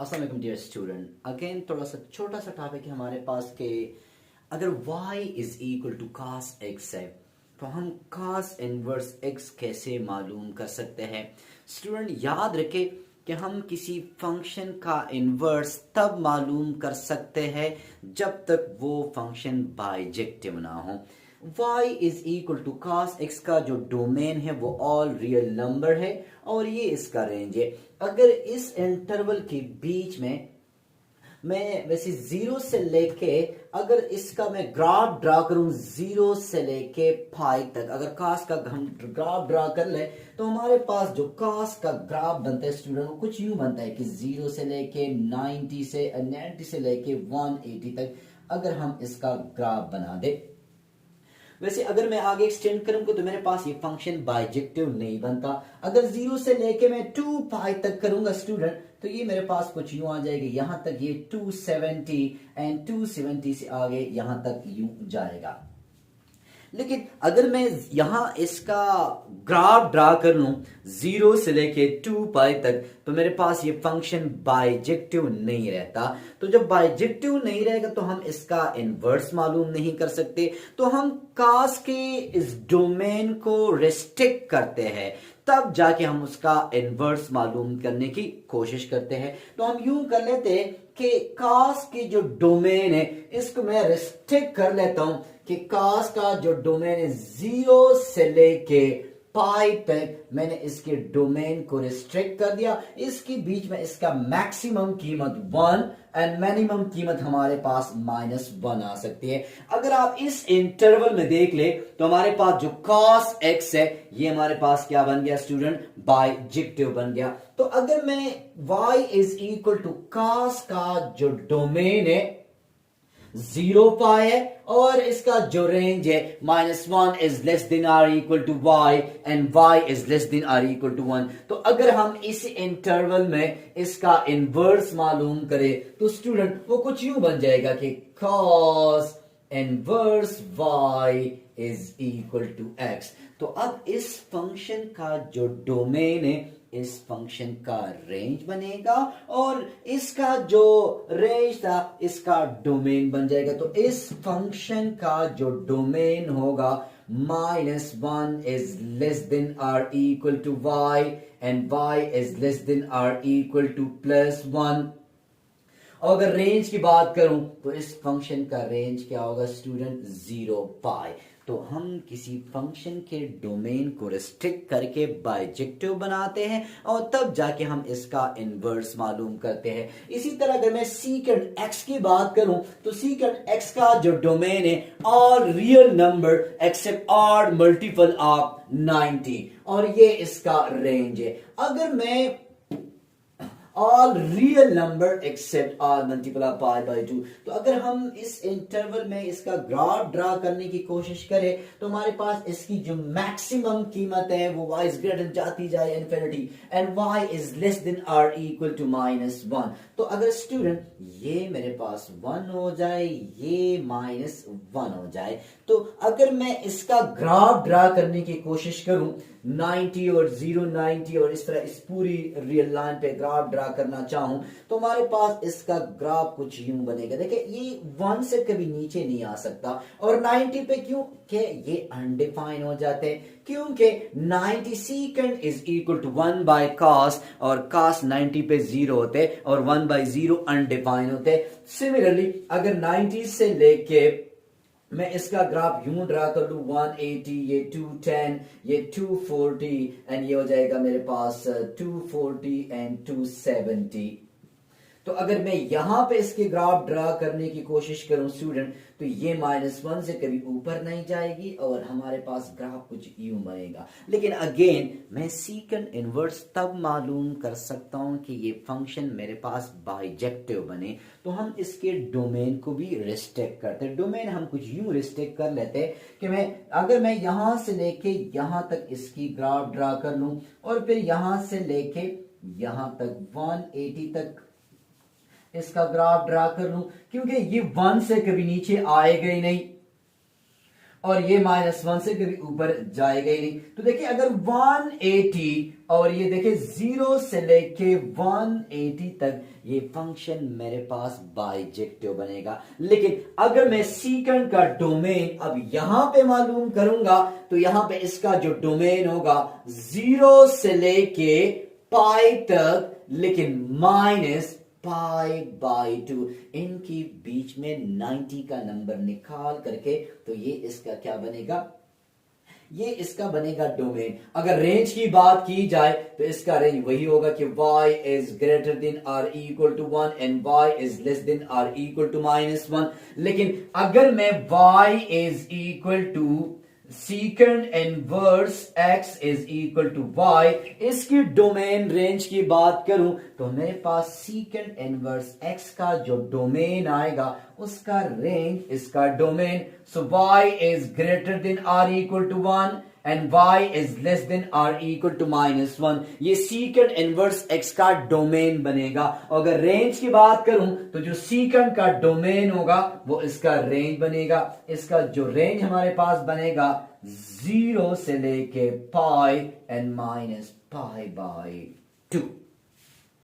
अस्सलाम वालेकुम dear student. Again थोड़ा सा छोटा सा टॉपिक है हमारे पास के अगर y is equal to cos x है तो हम cos इनवर्स x कैसे मालूम कर सकते हैं। स्टूडेंट याद रखें कि हम किसी फंक्शन का इनवर्स तब मालूम कर सकते हैं जब तक वो फंक्शन बाइजेक्टिव ना हो। y is equal to cos x का जो डोमेन है वो ऑल रियल नंबर है और ये इसका रेंज है। अगर इस इंटरवल के बीच में मैं वैसे जीरो से लेके अगर इसका मैं ग्राफ ड्रा करूं जीरो से लेके पाई तक, अगर कास का हम ग्राफ ड्रा कर ले तो हमारे पास जो कास का ग्राफ बनता है स्टूडेंट वो कुछ यूं बनता है कि जीरो से लेके 90 से लेके 180 तक अगर हम इसका ग्राफ बना दे। वैसे अगर मैं आगे एक्सटेंड करूंगा तो मेरे पास ये फंक्शन बाइजेक्टिव नहीं बनता। अगर जीरो से लेके मैं 2 पाई तक करूंगा स्टूडेंट तो ये मेरे पास कुछ यूं आ जाएगा, यहां तक ये 270 एंड 270 से आगे यहां तक यूं जाएगा। लेकिन अगर मैं यहां इसका ग्राफ ड्रा कर लूं जीरो से लेके 2 पाई तक तो मेरे पास ये फंक्शन बाइजेक्टिव नहीं रहता। तो जब बाइजेक्टिव नहीं रहेगा तो हम इसका इनवर्स मालूम नहीं कर सकते। तो हम कास के इस डोमेन को रेस्ट्रिक्ट करते हैं तब जाके हम उसका इनवर्स मालूम करने की कोशिश करते हैं। तो हम यूं कर लेते हैं कि कास की जो डोमेन है इसको मैं रेस्ट्रिक्ट कर लेता हूं कि कास का जो डोमेन है जीरो से लेके पाई तक मैंने इसके डोमेन को रिस्ट्रिक्ट कर दिया। इसके बीच में इसका मैक्सिमम कीमत 1 एंड मिनिमम कीमत हमारे पास -1 आ सकती है। अगर आप इस इंटरवल में देख ले तो हमारे पास जो cos x है ये हमारे पास क्या बन गया स्टूडेंट, बाइजेक्टिव बन गया। तो अगर मैं y is equal to cos का जो डोमेन है 0 पाई है और इसका जो रेंज है -1 is less than or equal to y and y is less than or equal to 1। तो अगर हम इस इंटरवल में इसका इनवर्स मालूम करें तो स्टूडेंट वो कुछ यूं बन जाएगा कि cos inverse y is equal to x। तो अब इस फंक्शन का जो डोमेन है इस फंक्शन का रेंज बनेगा और इसका जो रेंज था इसका डोमेन बन जाएगा। तो इस फंक्शन का जो डोमेन होगा -1 is less than or equal to y and y is less than or equal to +1। और अगर रेंज की बात करूं तो इस फंक्शन का रेंज क्या होगा स्टूडेंट, 0 पाई। तो हम किसी फंक्शन के डोमेन को रिस्ट्रिक्ट करके बाइजेक्टिव बनाते हैं और तब जाके हम इसका इनवर्स मालूम करते हैं। इसी तरह अगर मैं सीकेंड x की बात करूं तो सीकेंड x का जो डोमेन है all real number except odd multiple of 90 और ये इसका रेंज है। अगर मैं all real number except all multiple of pi by 2 तो अगर हम इस इंटरवल में इसका ग्राफ ड्रा करने की कोशिश करें तो हमारे पास इसकी जो मैक्सिमम कीमत है वो y इज ग्रेटर जाती जाए infinity and y is less than or equal to -1। तो अगर स्टूडेंट ये मेरे पास 1 हो जाए ये -1 हो जाए तो अगर मैं इसका ग्राफ ड्रा करने की कोशिश करूं 90 और 0 90 और इस तरह इस पूरी रियल लाइन पे ग्राफ ड्रा करना चाहूं तो हमारे पास इसका ग्राफ कुछ यूं बनेगा। देखिए ये 1 से कभी नीचे नहीं आ सकता और 90 पे क्यों कि ये अनडिफाइन हो जाते हैं क्योंकि 90 second is equal to 1 by cos और cos 90 पे 0 होते और 1 बाय 0 अनडिफाइन होते। सिमिलरली अगर 90 से लेके मैं इसका ग्राफ यूं ड्रा कर लूं 180 ये 210 ये 240 एंड ये हो जाएगा मेरे पास 240 एंड 270। तो अगर मैं यहां पे इसके ग्राफ ड्रा करने की कोशिश करूं स्टूडेंट तो ये -1 से कभी ऊपर नहीं जाएगी और हमारे पास ग्राफ कुछ यूं बनेगा। लेकिन अगेन मैं सीकेंड इनवर्स तब मालूम कर सकता हूं कि ये फंक्शन मेरे पास बाइजेक्टिव बने तो हम इसके डोमेन को भी रिस्ट्रिक्ट करते हैं। डोमेन हम कुछ यूं रिस्ट्रिक्ट कर लेते हैं कि अगर मैं यहां से लेके यहां तक इसकी ग्राफ ड्रा कर लूं और फिर यहां से लेके यहां तक 180 तक इसका ग्राफ ड्रा कर लूं क्योंकि ये 1 से कभी नीचे आएगा ही नहीं और ये -1 से कभी ऊपर जाएगा ही नहीं। तो देखिए अगर 180 और ये देखिए 0 से लेके 180 तक ये फंक्शन मेरे पास बाइजेक्टिव बनेगा। लेकिन अगर मैं सीकेंड का डोमेन अब यहां पे मालूम करूंगा तो यहां पे इसका जो डोमेन होगा 0 से लेके पाई तक, लेकिन -π/2, इनकी बीच में 90 का नंबर निकाल करके तो ये इसका क्या बनेगा, ये इसका बनेगा डोमेन। अगर रेंज की बात की जाए तो इसका रेंज वही होगा कि y is greater than or equal to 1 and y is less than or equal to -1। लेकिन अगर मैं y is equal to secant inverse x is equal to y, इसकी डोमेन रेंज की बात करूं तो मेरे पास सीकेंड इनवर्स x का जो डोमेन आएगा उसका रेंज इसका domain. So y is greater than or equal to 1 and y is less than or equal to -1। ये सीकेंड इनवर्स x का डोमेन बनेगा। अगर रेंज की बात करूं तो जो सीकेंड का डोमेन होगा वो इसका रेंज बनेगा। इसका जो रेंज हमारे पास बनेगा 0 से लेके पाई एंड -π/2।